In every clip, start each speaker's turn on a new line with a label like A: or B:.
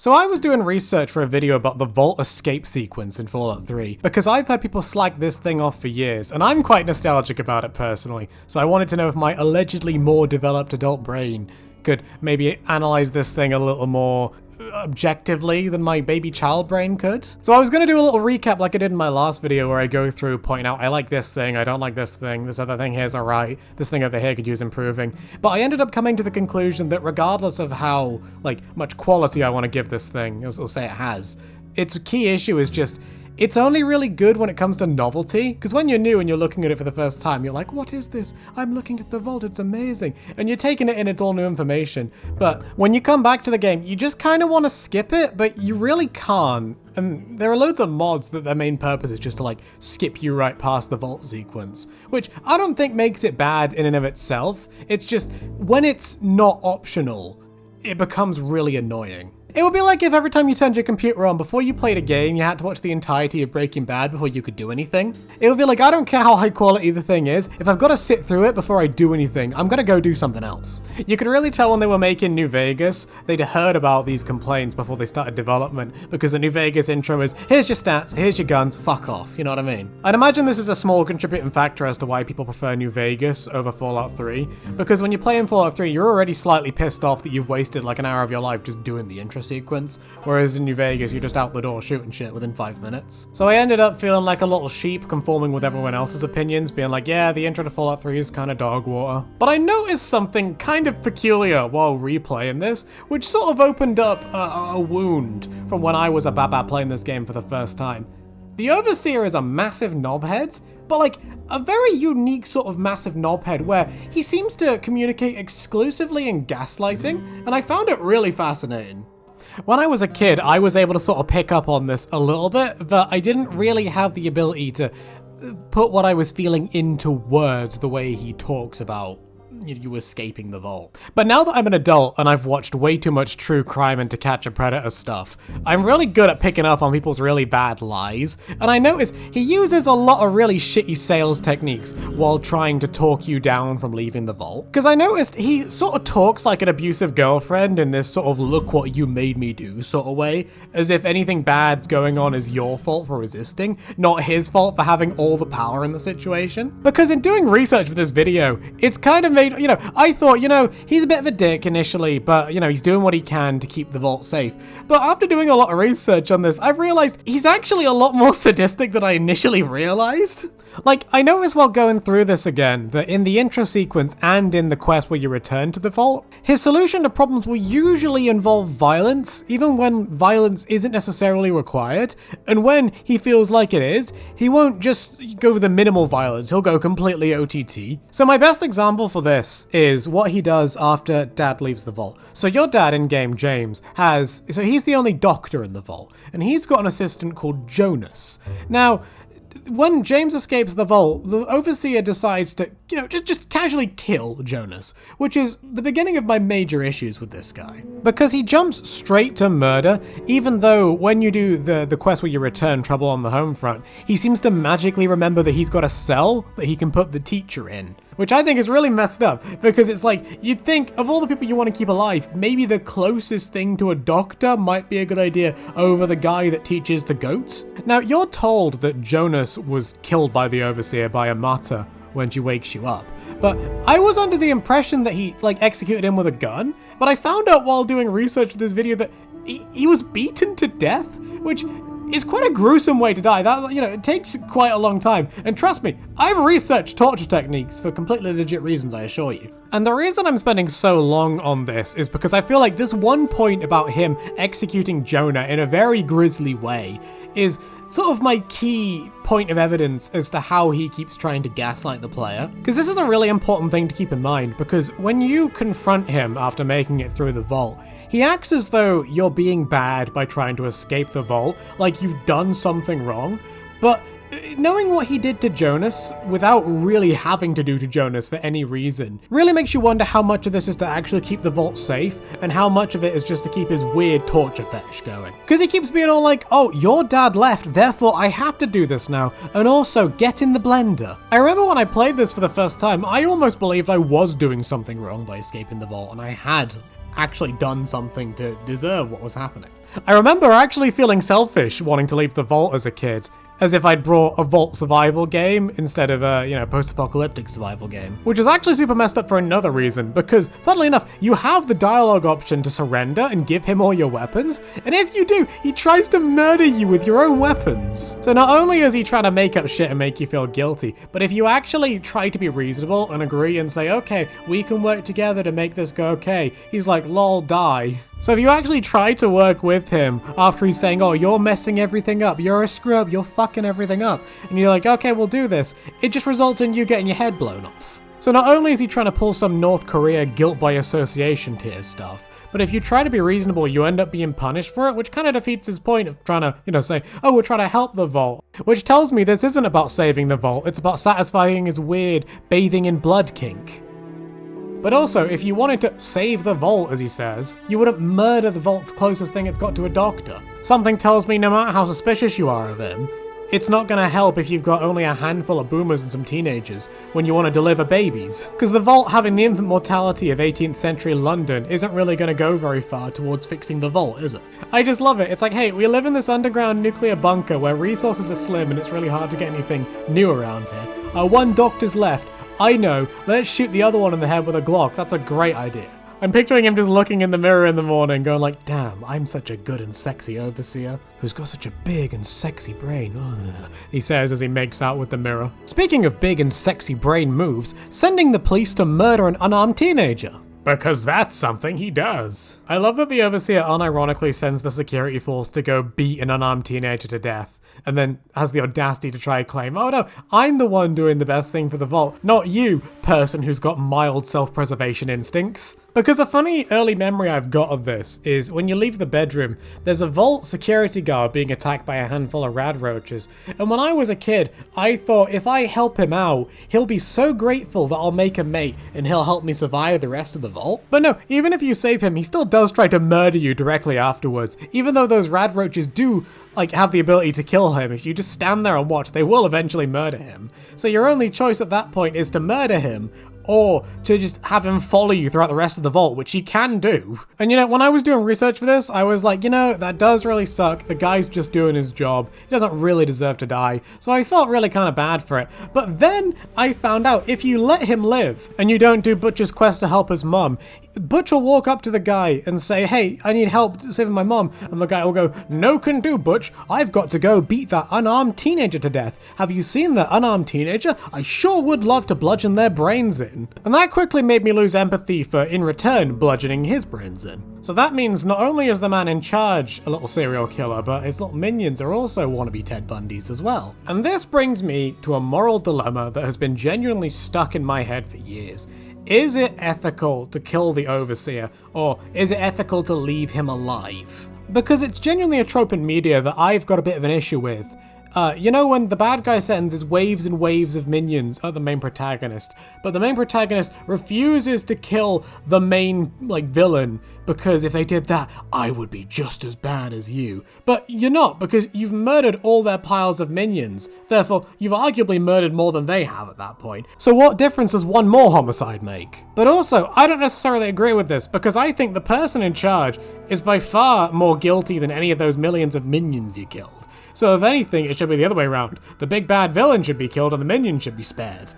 A: So I was doing research for a video about the vault escape sequence in Fallout 3, because I've heard people slag this thing off for years, and I'm quite nostalgic about it personally, so I wanted to know if my allegedly more developed adult brain could maybe analyze this thing a little more objectively than my baby child brain could. So I was going to do a little recap like I did in my last video, where I go through pointing out I like this thing, I don't like this thing, this other thing here's alright, this thing over here could use improving. But I ended up coming to the conclusion that regardless of how much quality I want to give this thing, as I'll say it has, its key issue is just it's only really good when it comes to novelty, because when you're new and you're looking at it for the first time, you're like, what is this? I'm looking at the vault, it's amazing. And you're taking it in, it's all new information. But when you come back to the game, you just kind of want to skip it, but you really can't. And there are loads of mods that their main purpose is just to skip you right past the vault sequence, which I don't think makes it bad in and of itself. It's just when it's not optional, it becomes really annoying. It would be like if every time you turned your computer on before you played a game, you had to watch the entirety of Breaking Bad before you could do anything. It would be like, I don't care how high quality the thing is, if I've got to sit through it before I do anything, I'm gonna go do something else. You could really tell when they were making New Vegas, they'd heard about these complaints before they started development, because the New Vegas intro is, here's your stats, here's your guns, fuck off, you know what I mean? I'd imagine this is a small contributing factor as to why people prefer New Vegas over Fallout 3, because when you play in Fallout 3, you're already slightly pissed off that you've wasted an hour of your life just doing the intro sequence, whereas in New Vegas, you're just out the door shooting shit within 5 minutes. So I ended up feeling like a little sheep conforming with everyone else's opinions, being like, yeah, the intro to Fallout 3 is kind of dog water. But I noticed something kind of peculiar while replaying this, which sort of opened up a wound from when I was a baba playing this game for the first time. The Overseer is a massive knobhead, but a very unique sort of massive knobhead where he seems to communicate exclusively in gaslighting, and I found it really fascinating. When I was a kid, I was able to sort of pick up on this a little bit, but I didn't really have the ability to put what I was feeling into words the way he talks about you escaping the vault. But now that I'm an adult and I've watched way too much true crime and To Catch a Predator stuff, I'm really good at picking up on people's really bad lies, and I notice he uses a lot of really shitty sales techniques while trying to talk you down from leaving the vault. Because I noticed he sort of talks like an abusive girlfriend in this sort of look what you made me do sort of way, as if anything bad's going on is your fault for resisting, not his fault for having all the power in the situation. Because in doing research for this video, it's kind of made, I thought, he's a bit of a dick initially, but, he's doing what he can to keep the vault safe. But after doing a lot of research on this, I've realized he's actually a lot more sadistic than I initially realized. I noticed while going through this again, that in the intro sequence and in the quest where you return to the vault, his solution to problems will usually involve violence, even when violence isn't necessarily required, and when he feels like it is, he won't just go with the minimal violence, he'll go completely OTT. So my best example for this is what he does after Dad leaves the vault. So your dad in-game, James, he's the only doctor in the vault, and he's got an assistant called Jonas. Now, when James escapes the vault, the Overseer decides to, just casually kill Jonas, which is the beginning of my major issues with this guy. Because he jumps straight to murder, even though when you do the quest where you return Trouble on the Home Front, he seems to magically remember that he's got a cell that he can put the teacher in. Which I think is really messed up, because it's you'd think of all the people you want to keep alive, maybe the closest thing to a doctor might be a good idea over the guy that teaches the goats. Now, you're told that Jonas was killed by the Overseer by a martyr when she wakes you up, but I was under the impression that he, executed him with a gun, but I found out while doing research for this video that he was beaten to death, which is quite a gruesome way to die. That, it takes quite a long time. And trust me, I've researched torture techniques for completely legit reasons, I assure you. And the reason I'm spending so long on this is because I feel like this one point about him executing Jonah in a very grisly way is sort of my key point of evidence as to how he keeps trying to gaslight the player. Because this is a really important thing to keep in mind, because when you confront him after making it through the vault, he acts as though you're being bad by trying to escape the vault, like you've done something wrong. But knowing what he did to Jonas, without really having to do to Jonas for any reason, really makes you wonder how much of this is to actually keep the vault safe, and how much of it is just to keep his weird torture fetish going. Because he keeps being all like, oh, your dad left, therefore I have to do this now, and also get in the blender. I remember when I played this for the first time, I almost believed I was doing something wrong by escaping the vault, and I had actually done something to deserve what was happening. I remember actually feeling selfish wanting to leave the vault as a kid, as if I'd brought a vault survival game instead of a, post-apocalyptic survival game. Which is actually super messed up for another reason, because, funnily enough, you have the dialogue option to surrender and give him all your weapons, and if you do, he tries to murder you with your own weapons. So not only is he trying to make up shit and make you feel guilty, but if you actually try to be reasonable and agree and say, okay, we can work together to make this go okay, he's like, lol, die. So if you actually try to work with him after he's saying, oh, you're messing everything up, you're a screw up, you're fucking everything up, and you're like, okay, we'll do this, it just results in you getting your head blown off. So not only is he trying to pull some North Korea guilt by association tier stuff, but if you try to be reasonable, you end up being punished for it, which kind of defeats his point of trying to, say, oh, we're trying to help the vault. Which tells me this isn't about saving the vault, it's about satisfying his weird bathing in blood kink. But also, if you wanted to save the vault, as he says, you wouldn't murder the vault's closest thing it's got to a doctor. Something tells me no matter how suspicious you are of him, it's not gonna help if you've got only a handful of boomers and some teenagers when you want to deliver babies. Because the vault having the infant mortality of 18th century London isn't really gonna go very far towards fixing the vault, is it? I just love it. It's like, hey, we live in this underground nuclear bunker where resources are slim and it's really hard to get anything new around here. One doctor's left. I know, let's shoot the other one in the head with a Glock. That's a great idea. I'm picturing him just looking in the mirror in the morning going like, damn, I'm such a good and sexy overseer who's got such a big and sexy brain. Ugh, he says as he makes out with the mirror. Speaking of big and sexy brain moves, sending the police to murder an unarmed teenager. Because that's something he does. I love that the overseer unironically sends the security force to go beat an unarmed teenager to death, and then has the audacity to try and claim, oh no, I'm the one doing the best thing for the vault, not you, person who's got mild self-preservation instincts. Because a funny early memory I've got of this is when you leave the bedroom, there's a vault security guard being attacked by a handful of rad roaches. And when I was a kid, I thought if I help him out, he'll be so grateful that I'll make a mate and he'll help me survive the rest of the vault. But no, even if you save him, he still does try to murder you directly afterwards. Even though those rad roaches do have the ability to kill him, if you just stand there and watch, they will eventually murder him. So your only choice at that point is to murder him, or to just have him follow you throughout the rest of the vault, which he can do. And when I was doing research for this, I was like, that does really suck. The guy's just doing his job. He doesn't really deserve to die. So I felt really kind of bad for it. But then I found out if you let him live and you don't do Butcher's quest to help his mum, Butch will walk up to the guy and say, hey, I need help saving my mom. And the guy will go, no can do, Butch. I've got to go beat that unarmed teenager to death. Have you seen that unarmed teenager? I sure would love to bludgeon their brains in. And that quickly made me lose empathy for, in return, bludgeoning his brains in. So that means not only is the man in charge a little serial killer, but his little minions are also wannabe Ted Bundys as well. And this brings me to a moral dilemma that has been genuinely stuck in my head for years. Is it ethical to kill the overseer, or is it ethical to leave him alive? Because it's genuinely a trope in media that I've got a bit of an issue with. When the bad guy sends his waves and waves of minions at the main protagonist, but the main protagonist refuses to kill the main, villain, because if they did that, I would be just as bad as you. But you're not, because you've murdered all their piles of minions. Therefore, you've arguably murdered more than they have at that point. So what difference does one more homicide make? But also, I don't necessarily agree with this, because I think the person in charge is by far more guilty than any of those millions of minions you killed. So if anything, it should be the other way around. The big bad villain should be killed and the minion should be spared.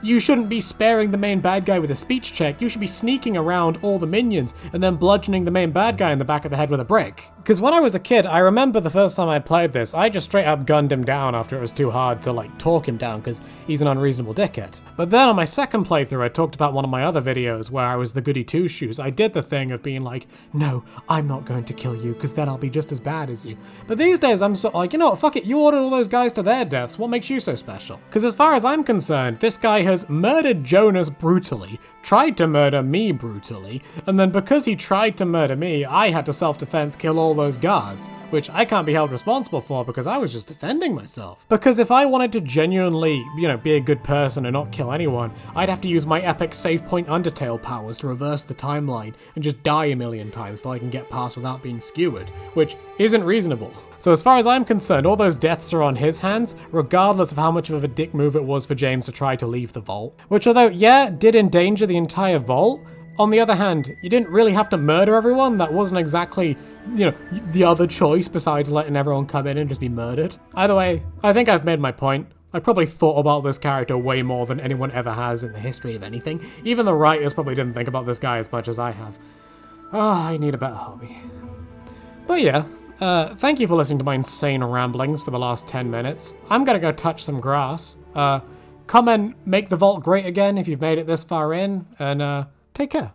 A: You shouldn't be sparing the main bad guy with a speech check. You should be sneaking around all the minions and then bludgeoning the main bad guy in the back of the head with a brick. Because when I was a kid, I remember the first time I played this, I just straight up gunned him down after it was too hard to talk him down because he's an unreasonable dickhead. But then on my second playthrough, I talked about one of my other videos where I was the goody two-shoes. I did the thing of being like, no, I'm not going to kill you because then I'll be just as bad as you. But these days I'm sort of like, what, fuck it, you ordered all those guys to their deaths. What makes you so special? Because as far as I'm concerned, this guy has murdered Jonas brutally, tried to murder me brutally, and then because he tried to murder me, I had to self-defense kill all those guards, which I can't be held responsible for because I was just defending myself. Because if I wanted to genuinely, be a good person and not kill anyone, I'd have to use my epic save point Undertale powers to reverse the timeline and just die a million times till I can get past without being skewered, which isn't reasonable. So as far as I'm concerned, all those deaths are on his hands, regardless of how much of a dick move it was for James to try to leave the vault. Which although, yeah, did endanger the entire vault, On the other hand, you didn't really have to murder everyone. That wasn't exactly, you know, the other choice besides letting everyone come in and just be murdered. Either way, I think I've made my point. I probably thought about this character way more than anyone ever has in the history of anything. Even the writers probably didn't think about this guy as much as I have. I need a better hobby. But yeah, thank you for listening to my insane ramblings for the last 10 minutes. I'm gonna go touch some grass. Come and make the vault great again if you've made it this far in, and take care.